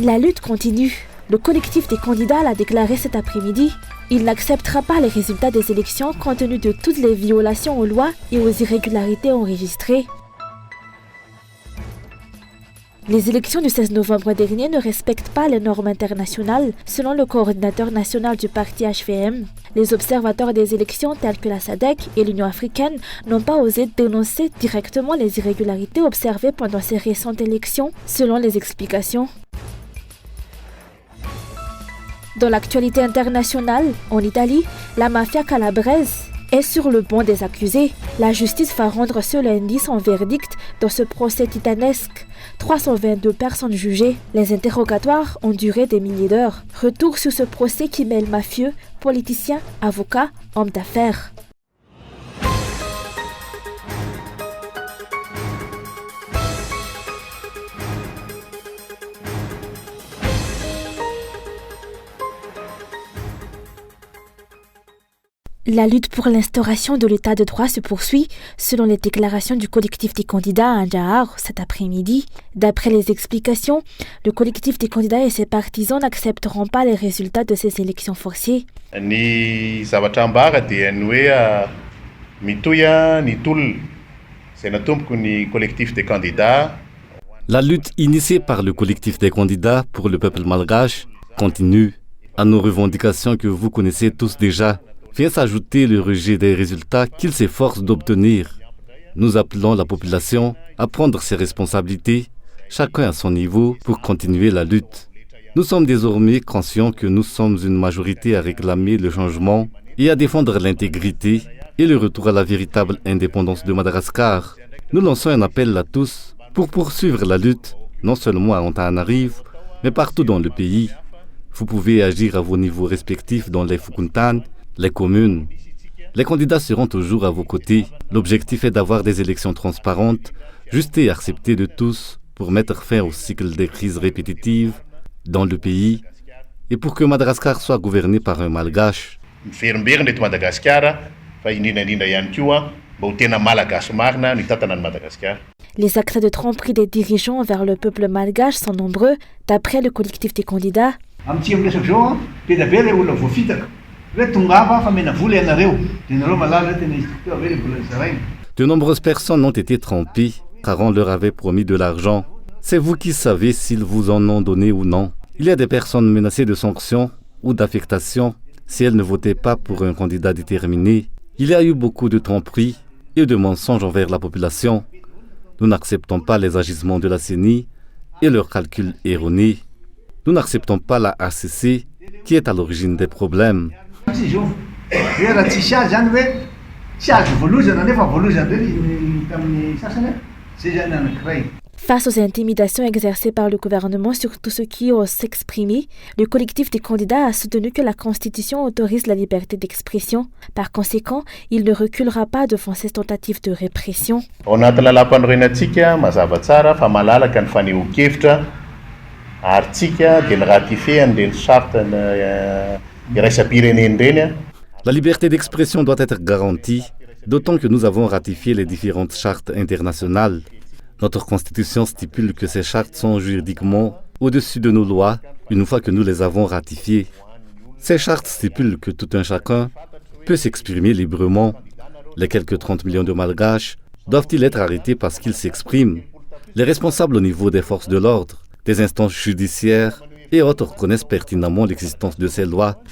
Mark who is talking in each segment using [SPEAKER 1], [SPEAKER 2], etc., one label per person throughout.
[SPEAKER 1] La lutte continue. Le collectif des candidats l'a déclaré cet après-midi. Il n'acceptera pas les résultats des élections compte tenu de toutes les violations aux lois et aux irrégularités enregistrées. Les élections du 16 novembre dernier ne respectent pas les normes internationales, selon le coordinateur national du parti HVM. Les observateurs des élections tels que la SADC et l'Union africaine n'ont pas osé dénoncer directement les irrégularités observées pendant ces récentes élections, selon les explications. Dans l'actualité internationale, en Italie, la mafia calabraise est sur le banc des accusés. La justice va rendre ce lundi son verdict dans ce procès titanesque. 322 personnes jugées. Les interrogatoires ont duré des milliers d'heures. Retour sur ce procès qui mêle mafieux, politiciens, avocats, hommes d'affaires. La lutte pour l'instauration de l'état de droit se poursuit, selon les déclarations du collectif des candidats à Njahar cet après-midi. D'après les explications, le collectif des candidats et ses partisans n'accepteront pas les résultats de ces élections forcées.
[SPEAKER 2] Ny zavatra ambara dia ny hoe mitoya ny tolona izay natomboko ny collectif des candidats.
[SPEAKER 3] La lutte initiée par le collectif des candidats pour le peuple malgache continue. À nos revendications que vous connaissez tous déjà, vient s'ajouter le rejet des résultats qu'ils s'efforcent d'obtenir. Nous appelons la population à prendre ses responsabilités, chacun à son niveau, pour continuer la lutte. Nous sommes désormais conscients que nous sommes une majorité à réclamer le changement et à défendre l'intégrité et le retour à la véritable indépendance de Madagascar. Nous lançons un appel à tous pour poursuivre la lutte, non seulement à Antananarivo, mais partout dans le pays. Vous pouvez agir à vos niveaux respectifs dans les Fukuntan, les communes. Les candidats seront toujours à vos côtés. L'objectif est d'avoir des élections transparentes, justes et acceptées de tous pour mettre fin au cycle des crises répétitives dans le pays et pour que Madagascar soit gouverné par un malgache.
[SPEAKER 1] Les actes de tromperie des dirigeants envers le peuple malgache sont nombreux, d'après le collectif des candidats.
[SPEAKER 3] De nombreuses personnes ont été trompées car on leur avait promis de l'argent. C'est vous qui savez s'ils vous en ont donné ou non. Il y a des personnes menacées de sanctions ou d'affectation si elles ne votaient pas pour un candidat déterminé. Il y a eu beaucoup de tromperies et de mensonges envers la population. Nous n'acceptons pas les agissements de la CENI et leurs calculs erronés. Nous n'acceptons pas la ACC qui est à l'origine des problèmes.
[SPEAKER 1] Face aux intimidations exercées par le gouvernement sur tous ceux qui osent s'exprimer, le collectif des candidats a soutenu que la Constitution autorise la liberté d'expression. Par conséquent, il ne reculera pas devant ces tentatives de répression.
[SPEAKER 3] La liberté d'expression doit être garantie, d'autant que nous avons ratifié les différentes chartes internationales. Notre constitution stipule que ces chartes sont juridiquement au-dessus de nos lois une fois que nous les avons ratifiées. Ces chartes stipulent que tout un chacun peut s'exprimer librement. Les quelques 30 millions de Malgaches doivent-ils être arrêtés parce qu'ils s'expriment? Les responsables au niveau des forces de l'ordre, des instances judiciaires et autres reconnaissent pertinemment l'existence de ces lois.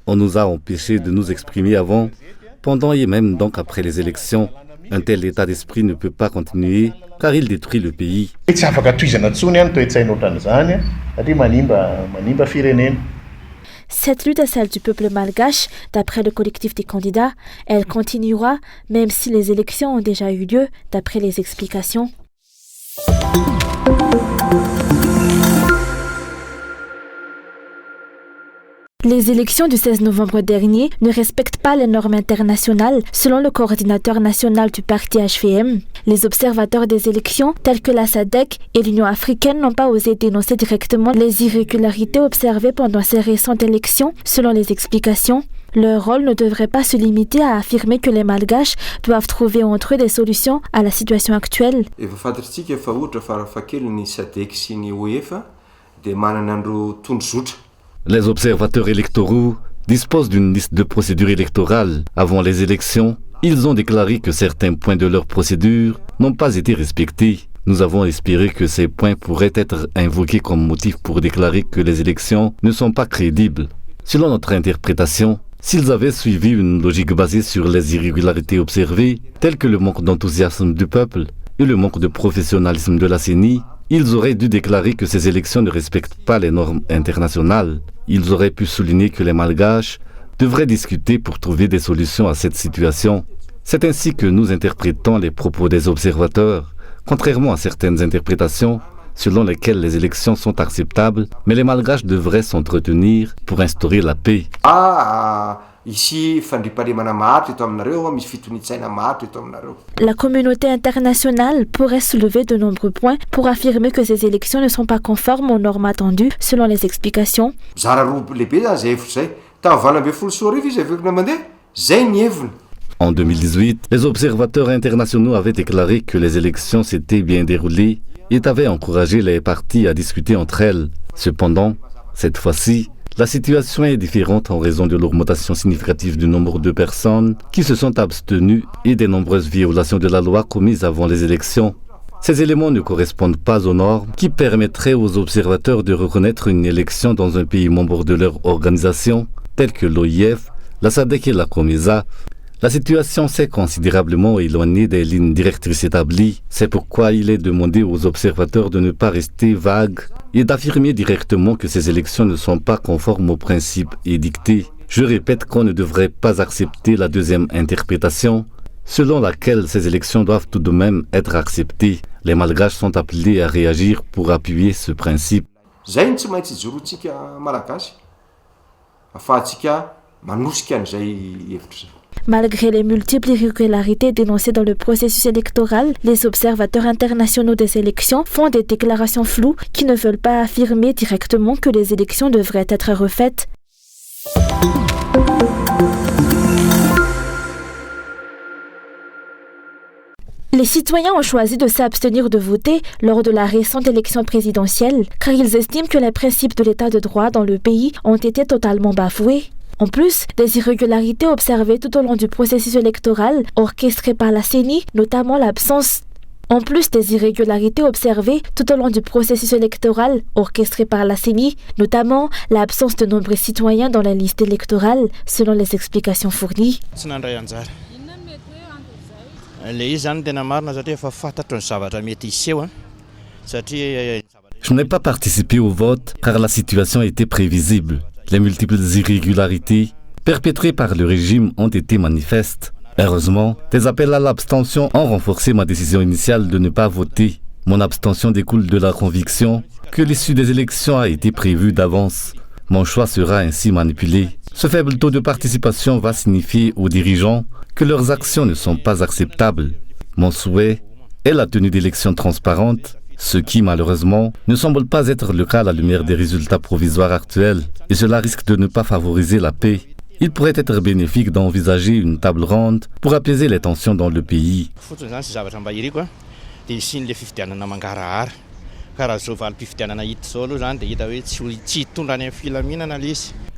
[SPEAKER 3] On nous a empêchés de nous exprimer avant, pendant et même donc après les élections. Un tel état d'esprit ne peut pas continuer car il détruit le pays.
[SPEAKER 1] Cette lutte est celle du peuple malgache, d'après le collectif des candidats. Elle continuera même si les élections ont déjà eu lieu, d'après les explications. Les élections du 16 novembre dernier ne respectent pas les normes internationales, selon le coordinateur national du parti HVM. Les observateurs des élections, tels que la SADC et l'Union africaine, n'ont pas osé dénoncer directement les irrégularités observées pendant ces récentes élections, selon les explications. Leur rôle ne devrait pas se limiter à affirmer que les Malgaches doivent trouver entre eux des solutions à la situation actuelle.
[SPEAKER 3] Les observateurs électoraux disposent d'une liste de procédures électorales avant les élections. Ils ont déclaré que certains points de leur procédure n'ont pas été respectés. Nous avons espéré que ces points pourraient être invoqués comme motif pour déclarer que les élections ne sont pas crédibles. Selon notre interprétation, s'ils avaient suivi une logique basée sur les irrégularités observées, telles que le manque d'enthousiasme du peuple et le manque de professionnalisme de la CENI, ils auraient dû déclarer que ces élections ne respectent pas les normes internationales. Ils auraient pu souligner que les Malgaches devraient discuter pour trouver des solutions à cette situation. C'est ainsi que nous interprétons les propos des observateurs, contrairement à certaines interprétations selon lesquelles les élections sont acceptables, mais les Malgaches devraient s'entretenir pour instaurer la paix.
[SPEAKER 1] La communauté internationale pourrait soulever de nombreux points pour affirmer que ces élections ne sont pas conformes aux normes attendues, selon les explications.
[SPEAKER 3] En 2018, les observateurs internationaux avaient déclaré que les élections s'étaient bien déroulées et avaient encouragé les parties à discuter entre elles. Cependant, cette fois-ci, la situation est différente en raison de l'augmentation significative du nombre de personnes qui se sont abstenues et des nombreuses violations de la loi commises avant les élections. Ces éléments ne correspondent pas aux normes qui permettraient aux observateurs de reconnaître une élection dans un pays membre de leur organisation, tels que l'OIF, la SADC et la COMESA. La situation s'est considérablement éloignée des lignes directrices établies. C'est pourquoi il est demandé aux observateurs de ne pas rester vagues et d'affirmer directement que ces élections ne sont pas conformes aux principes édictés. Je répète qu'on ne devrait pas accepter la deuxième interprétation, selon laquelle ces élections doivent tout de même être acceptées. Les Malgaches sont appelés à réagir pour appuyer ce principe.
[SPEAKER 1] Malgré les multiples irrégularités dénoncées dans le processus électoral, les observateurs internationaux des élections font des déclarations floues qui ne veulent pas affirmer directement que les élections devraient être refaites. Les citoyens ont choisi de s'abstenir de voter lors de la récente élection présidentielle car ils estiment que les principes de l'état de droit dans le pays ont été totalement bafoués. En plus, des irrégularités observées tout au long du processus électoral orchestré par la CENI, notamment l'absence de nombreux citoyens dans la liste électorale, selon les explications fournies.
[SPEAKER 3] Je n'ai pas participé au vote car la situation était prévisible. Les multiples irrégularités perpétrées par le régime ont été manifestes. Heureusement, des appels à l'abstention ont renforcé ma décision initiale de ne pas voter. Mon abstention découle de la conviction que l'issue des élections a été prévue d'avance. Mon choix sera ainsi manipulé. Ce faible taux de participation va signifier aux dirigeants que leurs actions ne sont pas acceptables. Mon souhait est la tenue d'élections transparentes, ce qui malheureusement ne semble pas être le cas à la lumière des résultats provisoires actuels, et cela risque de ne pas favoriser la paix. Il pourrait être bénéfique d'envisager une table ronde pour apaiser les tensions dans le pays.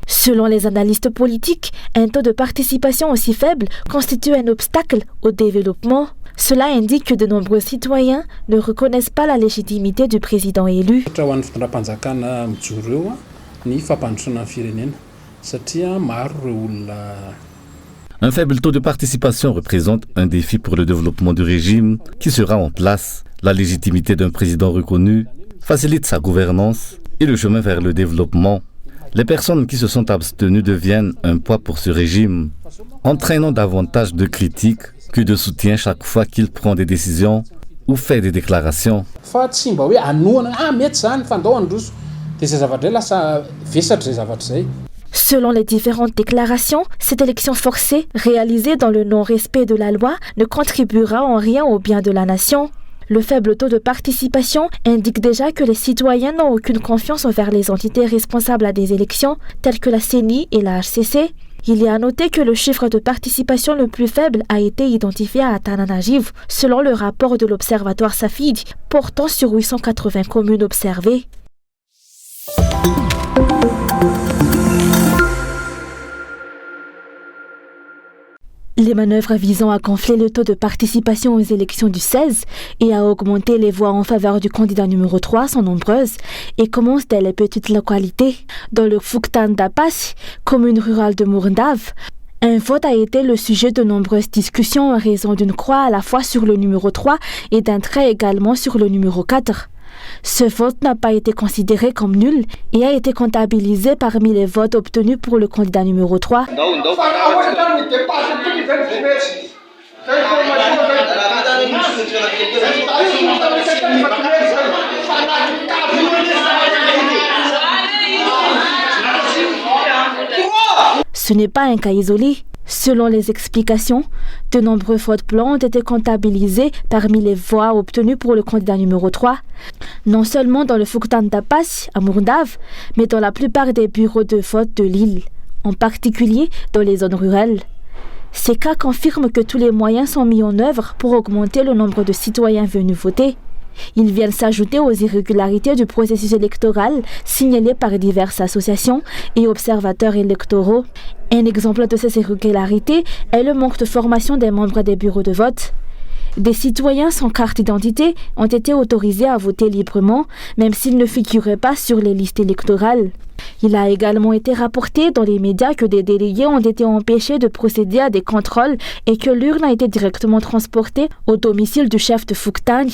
[SPEAKER 1] Selon les analystes politiques, un taux de participation aussi faible constitue un obstacle au développement. Cela indique que de nombreux citoyens ne reconnaissent pas la légitimité du président élu.
[SPEAKER 3] Un faible taux de participation représente un défi pour le développement du régime qui sera en place. La légitimité d'un président reconnu facilite sa gouvernance et le chemin vers le développement. Les personnes qui se sont abstenues deviennent un poids pour ce régime, entraînant davantage de critiques que de soutien chaque fois qu'il prend des décisions ou fait des déclarations.
[SPEAKER 1] Selon les différentes déclarations, cette élection forcée, réalisée dans le non-respect de la loi, ne contribuera en rien au bien de la nation. Le faible taux de participation indique déjà que les citoyens n'ont aucune confiance envers les entités responsables à des élections, telles que la CENI et la HCC. Il est à noter que le chiffre de participation le plus faible a été identifié à Antananarivo, selon le rapport de l'Observatoire Safidi, portant sur 880 communes observées. Les manœuvres visant à gonfler le taux de participation aux élections du 16 et à augmenter les voix en faveur du candidat numéro 3 sont nombreuses et commencent dès les petites localités. Dans le Fuktan d'Apas, commune rurale de Mourndave, un vote a été le sujet de nombreuses discussions en raison d'une croix à la fois sur le numéro 3 et d'un trait également sur le numéro 4. Ce vote n'a pas été considéré comme nul et a été comptabilisé parmi les votes obtenus pour le candidat numéro 3. Ce n'est pas un cas isolé. Selon les explications, de nombreux votes blancs ont été comptabilisés parmi les voix obtenues pour le candidat numéro 3, non seulement dans le Fuktan d'Apas, à Mourndave, mais dans la plupart des bureaux de vote de l'île, en particulier dans les zones rurales. Ces cas confirment que tous les moyens sont mis en œuvre pour augmenter le nombre de citoyens venus voter. Ils viennent s'ajouter aux irrégularités du processus électoral signalées par diverses associations et observateurs électoraux. Un exemple de ces irrégularités est le manque de formation des membres des bureaux de vote. Des citoyens sans carte d'identité ont été autorisés à voter librement, même s'ils ne figuraient pas sur les listes électorales. Il a également été rapporté dans les médias que des délégués ont été empêchés de procéder à des contrôles et que l'urne a été directement transportée au domicile du chef de Fuktan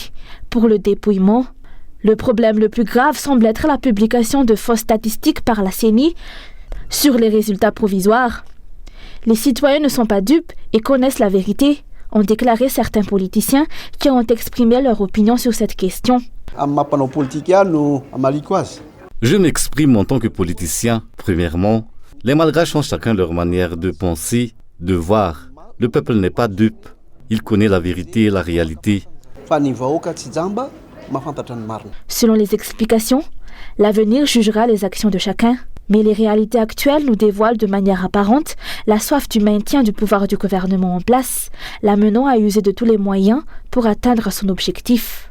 [SPEAKER 1] pour le dépouillement. Le problème le plus grave semble être la publication de fausses statistiques par la CENI sur les résultats provisoires. Les citoyens ne sont pas dupes et connaissent la vérité, ont déclaré certains politiciens qui ont exprimé leur opinion sur cette question.
[SPEAKER 3] Je m'exprime en tant que politicien. Premièrement, les Malgaches ont chacun leur manière de penser, de voir. Le peuple n'est pas dupe. Il connaît la vérité et la réalité.
[SPEAKER 1] Selon les explications, l'avenir jugera les actions de chacun. Mais les réalités actuelles nous dévoilent de manière apparente la soif du maintien du pouvoir du gouvernement en place, l'amenant à user de tous les moyens pour atteindre son objectif.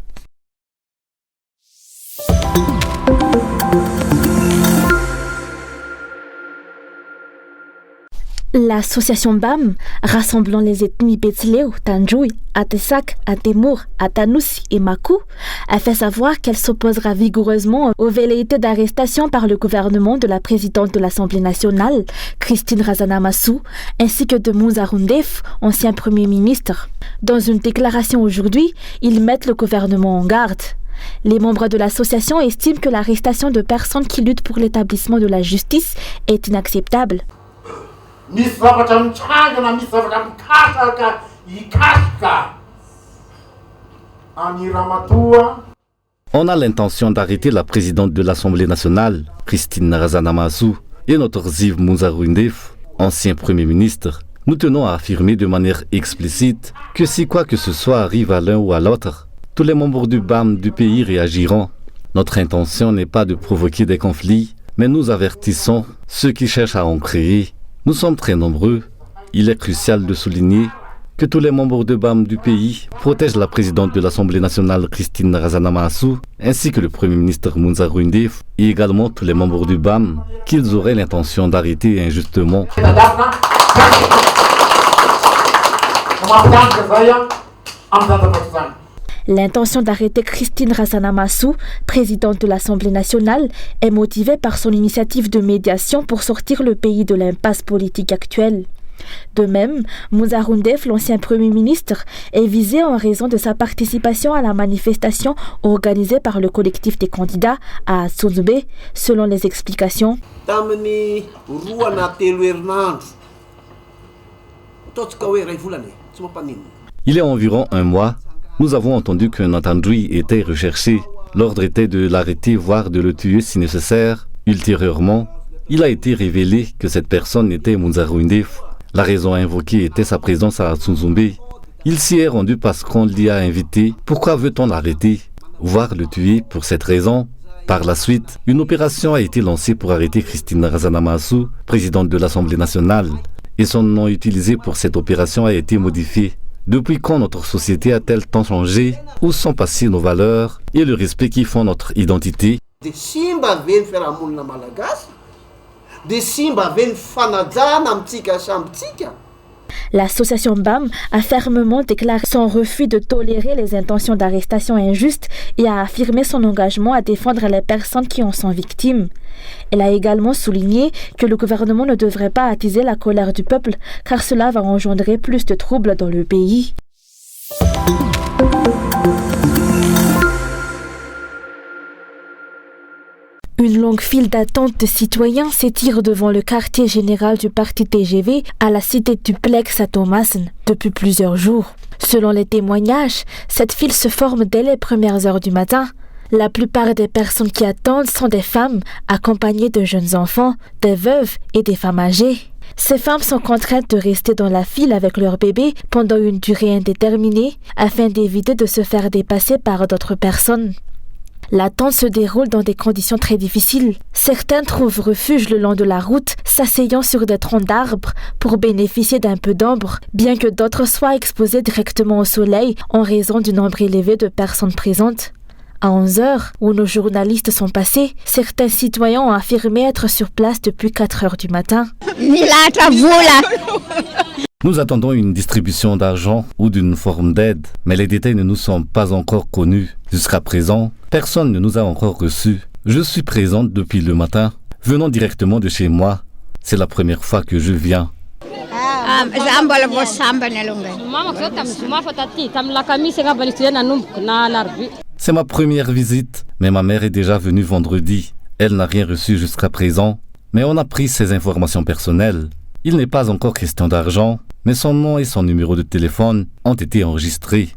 [SPEAKER 1] L'association BAM, rassemblant les ethnies Betsileo, Tanjoui, Atesak, Atemour, Atanoussi et Makou, a fait savoir qu'elle s'opposera vigoureusement aux velléités d'arrestation par le gouvernement de la présidente de l'Assemblée nationale, Christine Razanamassou, ainsi que de Moussa Roundef, ancien Premier ministre. Dans une déclaration aujourd'hui, ils mettent le gouvernement en garde. Les membres de l'association estiment que l'arrestation de personnes qui luttent pour l'établissement de la justice est inacceptable.
[SPEAKER 3] On a l'intention d'arrêter la présidente de l'Assemblée nationale, Christine Razanamassou, et notre Ziv Moussa Roundef, ancien Premier ministre. Nous tenons à affirmer de manière explicite que si quoi que ce soit arrive à l'un ou à l'autre, tous les membres du BAM du pays réagiront. Notre intention n'est pas de provoquer des conflits, mais nous avertissons ceux qui cherchent à en créer. Nous sommes très nombreux. Il est crucial de souligner que tous les membres de BAM du pays protègent la présidente de l'Assemblée nationale Christine Razanamassou ainsi que le Premier ministre Moussa Roundef et également tous les membres du BAM qu'ils auraient l'intention d'arrêter injustement.
[SPEAKER 1] L'intention d'arrêter Christine Razanamassou, présidente de l'Assemblée nationale, est motivée par son initiative de médiation pour sortir le pays de l'impasse politique actuelle. De même, Moussa Roundef, l'ancien Premier ministre, est visé en raison de sa participation à la manifestation organisée par le collectif des candidats à Tsonzumbe, selon les explications.
[SPEAKER 3] Il y a environ un mois, nous avons entendu qu'un Atandjoui était recherché. L'ordre était de l'arrêter, voire de le tuer si nécessaire. Ultérieurement, il a été révélé que cette personne était Moussa Roundef. La raison invoquée était sa présence à Tsonzumbe. Il s'y est rendu parce qu'on l'y a invité. Pourquoi veut-on l'arrêter, voire le tuer pour cette raison? Par la suite, une opération a été lancée pour arrêter Christine Razanamassou, présidente de l'Assemblée nationale. Et son nom utilisé pour cette opération a été modifié. Depuis quand notre société a-t-elle tant changé? Où sont passées nos valeurs et le respect qui font notre identité?
[SPEAKER 4] De simba veny fiarahamonina malagasy, de simba veny fanajana amitsika samitsika.
[SPEAKER 1] L'association BAM a fermement déclaré son refus de tolérer les intentions d'arrestation injustes et a affirmé son engagement à défendre les personnes qui en sont victimes. Elle a également souligné que le gouvernement ne devrait pas attiser la colère du peuple car cela va engendrer plus de troubles dans le pays. Une longue file d'attente de citoyens s'étire devant le quartier général du parti TGV à la cité Duplex à Thomassen depuis plusieurs jours. Selon les témoignages, cette file se forme dès les premières heures du matin. La plupart des personnes qui attendent sont des femmes accompagnées de jeunes enfants, des veuves et des femmes âgées. Ces femmes sont contraintes de rester dans la file avec leur bébé pendant une durée indéterminée afin d'éviter de se faire dépasser par d'autres personnes. L'attente se déroule dans des conditions très difficiles. Certains trouvent refuge le long de la route, s'asseyant sur des troncs d'arbres pour bénéficier d'un peu d'ombre, bien que d'autres soient exposés directement au soleil en raison du nombre élevé de personnes présentes. À 11h, où nos journalistes sont passés, certains citoyens ont affirmé être sur place depuis 4h du matin.
[SPEAKER 3] Nous attendons une distribution d'argent ou d'une forme d'aide, mais les détails ne nous sont pas encore connus. Jusqu'à présent, personne ne nous a encore reçus. Je suis présente depuis le matin, venant directement de chez moi. C'est la première fois que je viens. C'est ma première visite, mais ma mère est déjà venue vendredi. Elle n'a rien reçu jusqu'à présent, mais on a pris ses informations personnelles. Il n'est pas encore question d'argent, mais son nom et son numéro de téléphone ont été enregistrés.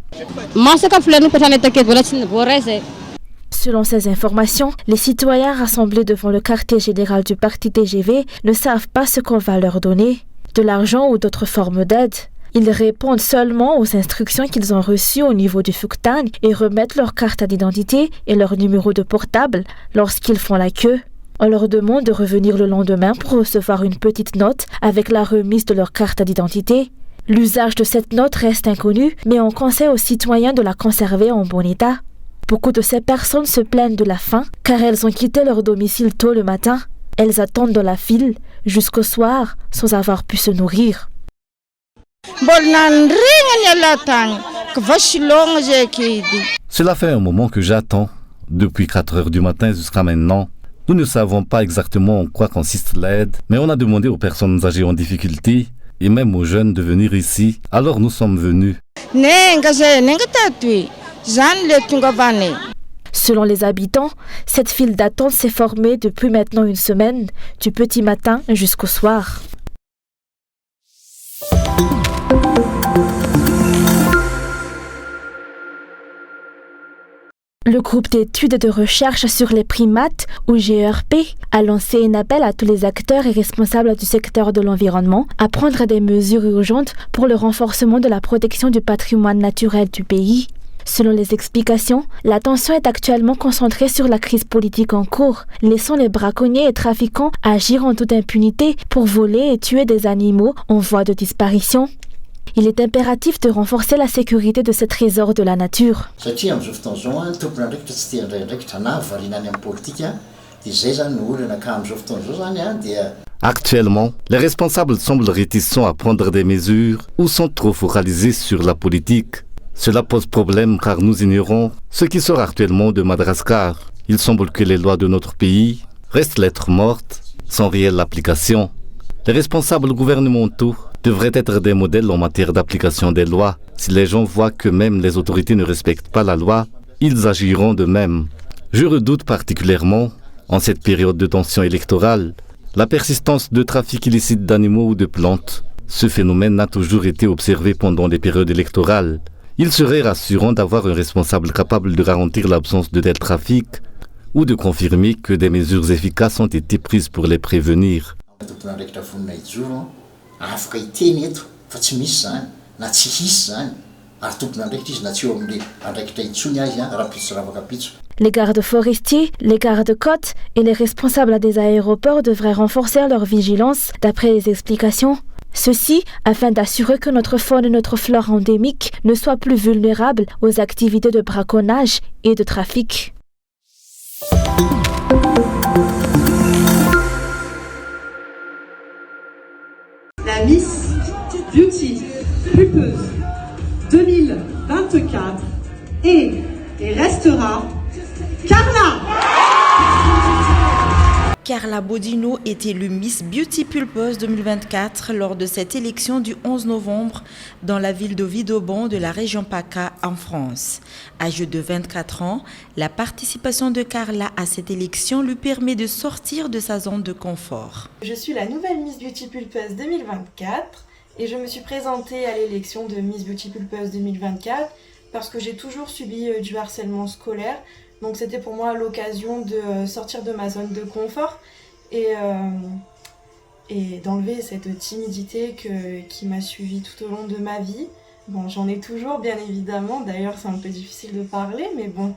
[SPEAKER 1] Selon ces informations, les citoyens rassemblés devant le quartier général du parti TGV ne savent pas ce qu'on va leur donner, de l'argent ou d'autres formes d'aide. Ils répondent seulement aux instructions qu'ils ont reçues au niveau du Fuktan et remettent leur carte d'identité et leur numéro de portable lorsqu'ils font la queue. On leur demande de revenir le lendemain pour recevoir une petite note avec la remise de leur carte d'identité. L'usage de cette note reste inconnu, mais on conseille aux citoyens de la conserver en bon état. Beaucoup de ces personnes se plaignent de la faim car elles ont quitté leur domicile tôt le matin. Elles attendent dans la file jusqu'au soir sans avoir pu se nourrir.
[SPEAKER 3] Cela fait un moment que j'attends, depuis 4h du matin jusqu'à maintenant. Nous ne savons pas exactement en quoi consiste l'aide, mais on a demandé aux personnes âgées en difficulté et même aux jeunes de venir ici, alors nous sommes venus.
[SPEAKER 1] Selon les habitants, cette file d'attente s'est formée depuis maintenant une semaine, du petit matin jusqu'au soir. Le groupe d'études et de recherche sur les primates, ou GERP, a lancé un appel à tous les acteurs et responsables du secteur de l'environnement à prendre des mesures urgentes pour le renforcement de la protection du patrimoine naturel du pays. Selon les explications, l'attention est actuellement concentrée sur la crise politique en cours, laissant les braconniers et trafiquants agir en toute impunité pour voler et tuer des animaux en voie de disparition. Il est impératif de renforcer la sécurité de ce trésor de la nature.
[SPEAKER 3] Actuellement, les responsables semblent réticents à prendre des mesures ou sont trop focalisés sur la politique. Cela pose problème car nous ignorons ce qui sort actuellement de Madagascar. Il semble que les lois de notre pays restent lettres mortes sans réelle application. Les responsables gouvernementaux devraient être des modèles en matière d'application des lois. Si les gens voient que même les autorités ne respectent pas la loi, ils agiront de même. Je redoute particulièrement, en cette période de tension électorale, la persistance de trafic illicite d'animaux ou de plantes. Ce phénomène a toujours été observé pendant les périodes électorales. Il serait rassurant d'avoir un responsable capable de garantir l'absence de tel trafic ou de confirmer que des mesures efficaces ont été prises pour les prévenir.
[SPEAKER 1] Les gardes forestiers, les gardes-côtes et les responsables des aéroports devraient renforcer leur vigilance d'après les explications. Ceci afin d'assurer que notre faune et notre flore endémique ne soient plus vulnérables aux activités de braconnage et de trafic.
[SPEAKER 5] La Miss Beauty Pulpeuse 2024 est et restera Carla.
[SPEAKER 6] Carla Bodino est élue Miss Beauty Pulpeuse 2024 lors de cette élection du 11 novembre dans la ville de Vidobon de la région PACA en France. Âgée de 24 ans, la participation de Carla à cette élection lui permet de sortir de sa zone de confort.
[SPEAKER 7] Je suis la nouvelle Miss Beauty Pulpeuse 2024 et je me suis présentée à l'élection de Miss Beauty Pulpeuse 2024 parce que j'ai toujours subi du harcèlement scolaire. Donc c'était pour moi l'occasion de sortir de ma zone de confort et d'enlever cette timidité qui m'a suivie tout au long de ma vie. Bon, j'en ai toujours, bien évidemment. D'ailleurs, c'est un peu difficile de parler, mais bon,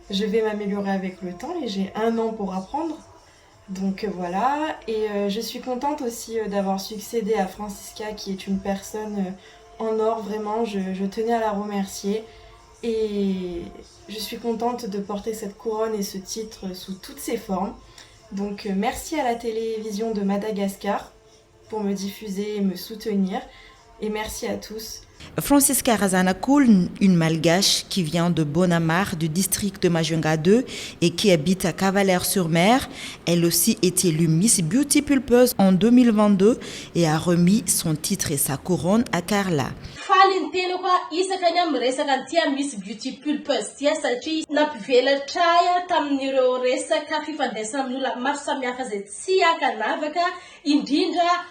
[SPEAKER 7] je vais m'améliorer avec le temps et j'ai 1 an pour apprendre. Donc voilà, et je suis contente aussi d'avoir succédé à Francisca, qui est une personne en or, vraiment, je tenais à la remercier. Et je suis contente de porter cette couronne et ce titre sous toutes ses formes. Donc merci à la télévision de Madagascar pour me diffuser et me soutenir. Et merci à tous.
[SPEAKER 6] Francisca Razanakoul, une malgache qui vient de Bonamar du district de Majunga 2 et qui habite à Cavalère-sur-Mer, elle aussi est élue Miss Beauty Pulpeuse en 2022 et a remis son titre et sa couronne à Carla.
[SPEAKER 8] Miss Beauty Pulpeuse tia satria nampivelatra tamin'ireo resaka fifandraisana amin'olona maro samihafa izay tsy ankanavaka indrindra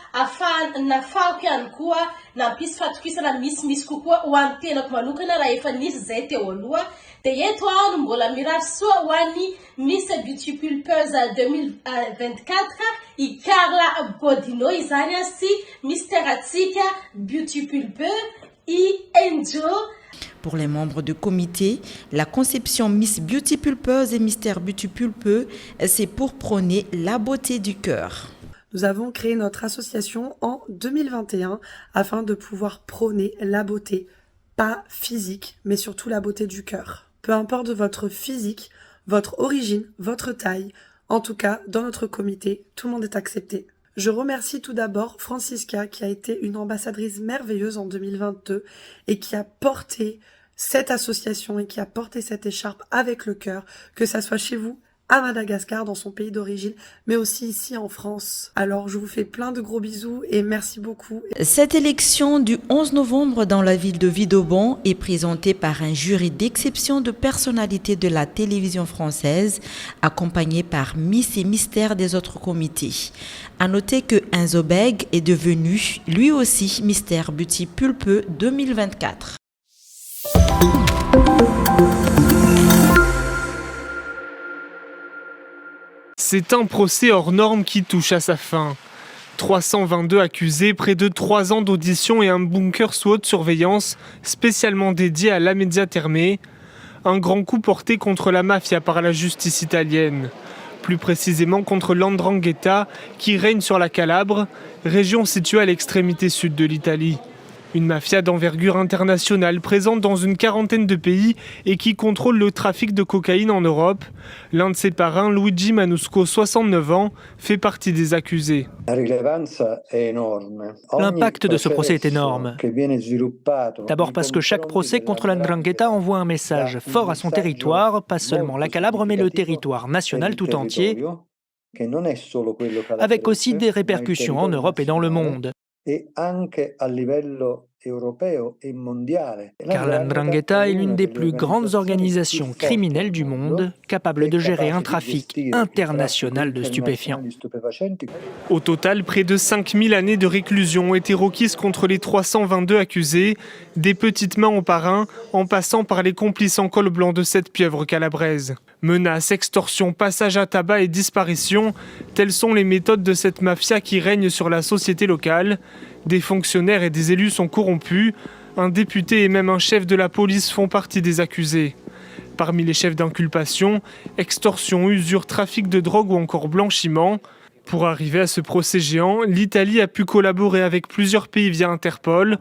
[SPEAKER 8] nafako ihany koa nampisy fatokisana misy kokoa ho an'ny tenako manokana raha efa nisy zay teo aloha dia eto no mbola mirary soa ho an'ny Miss Beauty Pulpeuse 2024 i Carla Bodino izany sy mysteratsika Beauty Pulpeuse i Enjo.
[SPEAKER 6] Pour les membres du comité, la conception Miss Beauty Pulpeuse et Mister Beauty Pulpeux, c'est pour prôner la beauté du cœur.
[SPEAKER 9] Nous avons créé notre association en 2021 afin de pouvoir prôner la beauté, pas physique, mais surtout la beauté du cœur. Peu importe votre physique, votre origine, votre taille, en tout cas, dans notre comité, tout le monde est accepté. Je remercie tout d'abord Francisca qui a été une ambassadrice merveilleuse en 2022 et qui a porté cette association et qui a porté cette écharpe avec le cœur, que ça soit chez vous, à Madagascar, dans son pays d'origine, mais aussi ici en France. Alors je vous fais plein de gros bisous et merci beaucoup.
[SPEAKER 6] Cette élection du 11 novembre dans la ville de Vidobon est présentée par un jury d'exception de personnalités de la télévision française, accompagné par Miss et Mystère des autres comités. À noter que Enzo Beg est devenu lui aussi Mister Beauty Pulpeux 2024.
[SPEAKER 10] C'est un procès hors norme qui touche à sa fin. 322 accusés, près de 3 ans d'audition et un bunker sous haute surveillance spécialement dédié à la Media Terme. Un grand coup porté contre la mafia par la justice italienne. Plus précisément contre l''Ndrangheta qui règne sur la Calabre, région située à l'extrémité sud de l'Italie. Une mafia d'envergure internationale présente dans une 40aine de pays et qui contrôle le trafic de cocaïne en Europe. L'un de ses parrains, Luigi Manusco, 69 ans, fait partie des accusés.
[SPEAKER 11] L'impact de ce procès est énorme. D'abord parce que chaque procès contre l''Ndrangheta envoie un message fort à son territoire, pas seulement la Calabre, mais le territoire national tout entier, avec aussi des répercussions en Europe et dans le monde. Car l''Ndrangheta est l'une des plus grandes organisations criminelles du monde, capable de gérer un trafic international de stupéfiants.
[SPEAKER 10] Au total, près de 5000 années de réclusion ont été requises contre les 322 accusés, des petites mains aux parrains, en passant par les complices en col blanc de cette pieuvre calabraise. Menaces, extorsions, passage à tabac et disparitions, telles sont les méthodes de cette mafia qui règne sur la société locale. Des fonctionnaires et des élus sont corrompus. Un député et même un chef de la police font partie des accusés. Parmi les chefs d'inculpation, extorsion, usure, trafic de drogue ou encore blanchiment. Pour arriver à ce procès géant, l'Italie a pu collaborer avec plusieurs pays via Interpol.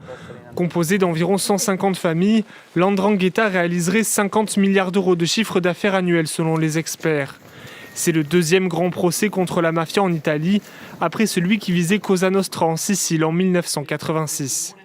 [SPEAKER 10] Composé d'environ 150 familles, l''Ndrangheta réaliserait 50 milliards d'euros de chiffre d'affaires annuel selon les experts. C'est le deuxième grand procès contre la mafia en Italie, après celui qui visait Cosa Nostra en Sicile en 1986.